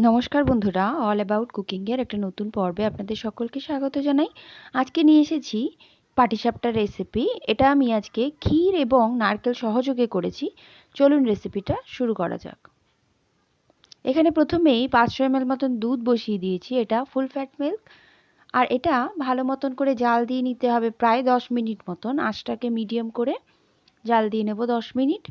নমস্কার বন্ধুরা, all about কুকিংয়ের একটা নতুন পর্বে আপনাদের সকলকে স্বাগত জানাই। আজকে নিয়ে এসেছি পাটিসাপটার রেসিপি। এটা আমি আজকে ক্ষীর এবং নারকেল সহযোগে করেছি। চলুন রেসিপিটা শুরু করা যাক। এখানে প্রথমেই 500 ml মতন দুধ বসিয়ে দিয়েছি। এটা ফুল ফ্যাট মিল্ক, আর এটা ভালো মতন করে জাল দিয়ে নিতে হবে প্রায় 10 মিনিট মতন। আঁচটাকে মিডিয়াম করে জাল দিয়ে নেব 10 মিনিট।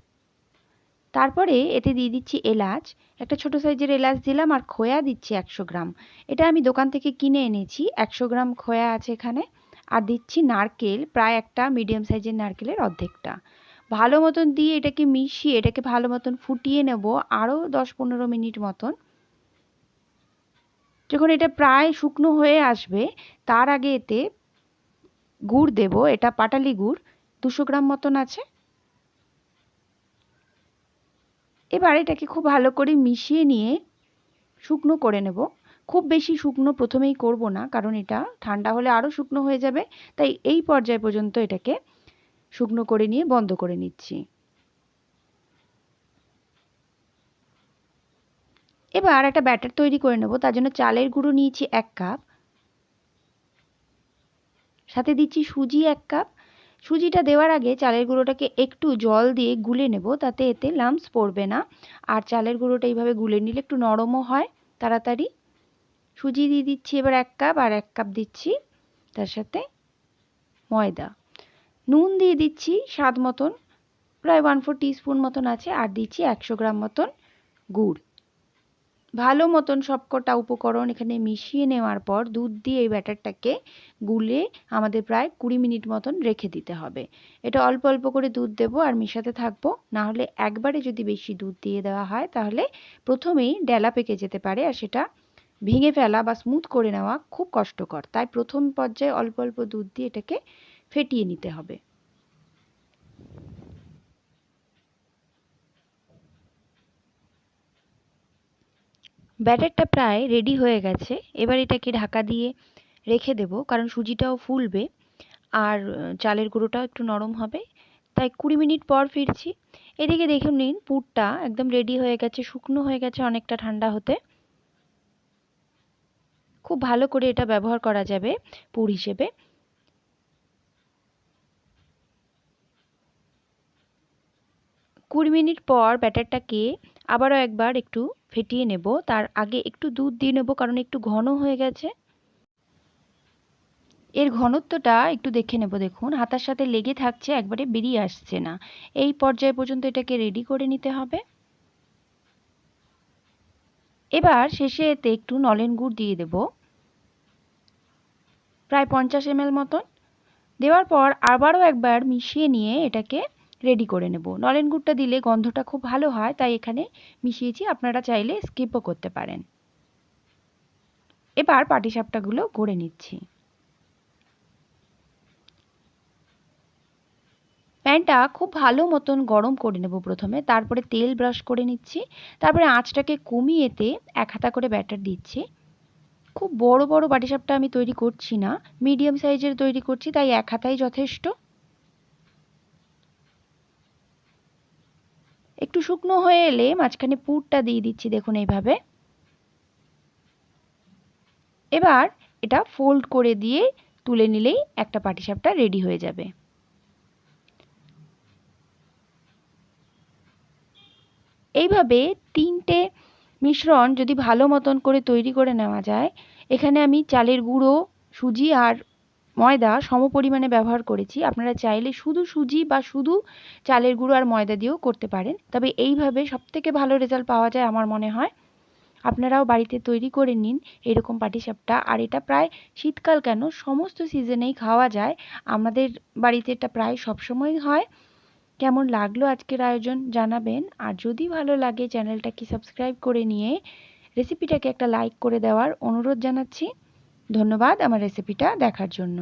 তারপরে এতে দিয়ে দিচ্ছি এলাচ, একটা ছোট সাইজের এলাচ দিলাম, আর খোয়া দিচ্ছি 100 গ্রাম। এটা আমি দোকান থেকে কিনে এনেছি, 100 গ্রাম খোয়া আছে এখানে। আর দিচ্ছি নারকেল, প্রায় একটা মিডিয়াম সাইজের নারকেলের অর্ধেকটা। ভালো মতন দিয়ে এটাকে মিশিয়ে এটাকে ভালো মতন ফুটিয়ে নেব আরও 10-15 মিনিট মতন। যখন এটা প্রায় শুকনো হয়ে আসবে তার আগে এতে গুড় দেব। এটা পাটালি গুড় 200 গ্রাম মতন আছে। এবার এটাকে খুব ভালো করে মিশিয়ে নিয়ে শুকনো করে নেব। খুব বেশি শুকনো প্রথমেই করব না, কারণ এটা ঠান্ডা হলে আরও শুকনো হয়ে যাবে। তাই এই পর্যায় পর্যন্ত এটাকে শুকনো করে নিয়ে বন্ধ করে নিচ্ছি। এবার একটা ব্যাটার তৈরি করে নেব। তার জন্য চালের গুঁড়ো নিয়েছি 1 কাপ, সাথে দিচ্ছি সুজি 1 কাপ। সুজিটা দেওয়ার আগে চালের গুঁড়োটাকে একটু জল দিয়ে গুলে নেব, তাতে এতে লাম্পস পড়বে না। আর চালের গুঁড়োটা এইভাবে গুলে নিলে একটু নরমও হয় তাড়াতাড়ি। সুজি দিয়ে দিচ্ছি এবার 1 কাপ, আর 1 কাপ দিচ্ছি তার সাথে ময়দা। নুন দিয়ে দিচ্ছি স্বাদ মতন, প্রায় 1/4 টিস্পুন মতন আছে। আর দিচ্ছি 100 গ্রাম মতন গুড়। ভালো মতন সবকটা উপকরণ এখানে মিশিয়ে নেওয়ার পর দুধ দিয়ে এই ব্যাটারটাকে গুলে আমাদের প্রায় 20 মিনিট মতন রেখে দিতে হবে। এটা অল্প অল্প করে দুধ দেবো আর মেশাতে থাকবো, না হলে একবারে যদি বেশি দুধ দিয়ে দেওয়া হয় তাহলে প্রথমেই ডেলা পেকে যেতে পারে, আর সেটা ভেঙে ফেলা বা স্মুথ করে নেওয়া খুব কষ্টকর। তাই প্রথম পর্যায়ে অল্প অল্প দুধ দিয়ে এটাকে ফেটিয়ে নিতে হবে। ব্যাটারটা প্রায় রেডি হয়ে গেছে। এবার এটাকে ঢাকা দিয়ে রেখে দেব, কারণ সুজিটাও ফুলবে আর চালের গুঁড়োটাও একটু নরম হবে। তাই 20 মিনিট পর ফিরছি। এদিকে দেখে নিন পুরটা একদম রেডি হয়ে গেছে, শুকনো হয়ে গেছে অনেকটা ঠান্ডা হতে। খুব ভালো করে এটা ব্যবহার করা যাবে পুর হিসেবে। কুড়ি মিনিট পর ব্যাটারটাকে আবারও একবার একটু ফেটিয়ে নেব। তার আগে একটু দুধ দিয়ে নেব, কারণ একটু ঘন হয়ে গেছে। এর ঘনত্বটা একটু দেখে নেব। দেখুন হাতার সাথে লেগে থাকছে, একবারে বেরিয়ে আসছে না। এই পর্যায় পর্যন্ত এটাকে রেডি করে নিতে হবে। এবার শেষে এতে একটু নলেন গুড় দিয়ে দেব, প্রায় 50 ml মতন। দেওয়ার পর আবারও একবার মিশিয়ে নিয়ে এটাকে রেডি করে নেব। নলেন গুড়টা দিলে গন্ধটা খুব ভালো হয়, তাই এখানে মিশিয়েছি, আপনারা চাইলে স্কিপও করতে পারেন। এবার পাটিসাপটাগুলো গড়ে নিচ্ছি। প্যানটা খুব ভালো মতন গরম করে নেব প্রথমে, তারপরে তেল ব্রাশ করে নিচ্ছি। তারপরে আঁচটাকে কমিয়ে এতে 1 হাতা করে ব্যাটার দিচ্ছি। খুব বড় বড় পাটিসাপটা আমি তৈরি করছি না, মিডিয়াম সাইজের তৈরি করছি, তাই 1 হাতাই যথেষ্ট। একটু শুকনো হয়ে এলে মাঝখানে পুরটা দিয়ে দিচ্ছি, দেখুন এইভাবে। এবার এটা ফোল্ড করে দিয়ে তুলে নিলেই একটা পাটিসাপটা রেডি হয়ে যাবে। এইভাবে 3টে মিশ্রণ যদি ভালো মতন করে তৈরি করে নেওয়া যায়। এখানে আমি চালের গুঁড়ো, সুজি আর ময়দা সমপরিমাণে ব্যবহার করেছি। আপনারা চাইলে শুধু সুজি বা শুধু চালের গুঁড়ো আর ময়দা দিয়েও করতে পারেন, তবে এইভাবে সবথেকে ভালো রেজাল্ট পাওয়া যায় আমার মনে হয়। আপনারাও বাড়িতে তৈরি করে নিন এরকম পাটিসাপটা। আর এটা প্রায় শীতকাল কেন, সমস্ত সিজনেই খাওয়া যায়। আমাদের বাড়িতে এটা প্রায় সবসময়ই হয়। কেমন লাগলো আজকের আয়োজন জানাবেন, আর যদি ভালো লাগে চ্যানেলটাকে সাবস্ক্রাইব করে নিয়ে রেসিপিটাকে একটা লাইক করে দেওয়ার অনুরোধ জানাচ্ছি। ধন্যবাদ আমার রেসিপিটা দেখার জন্য।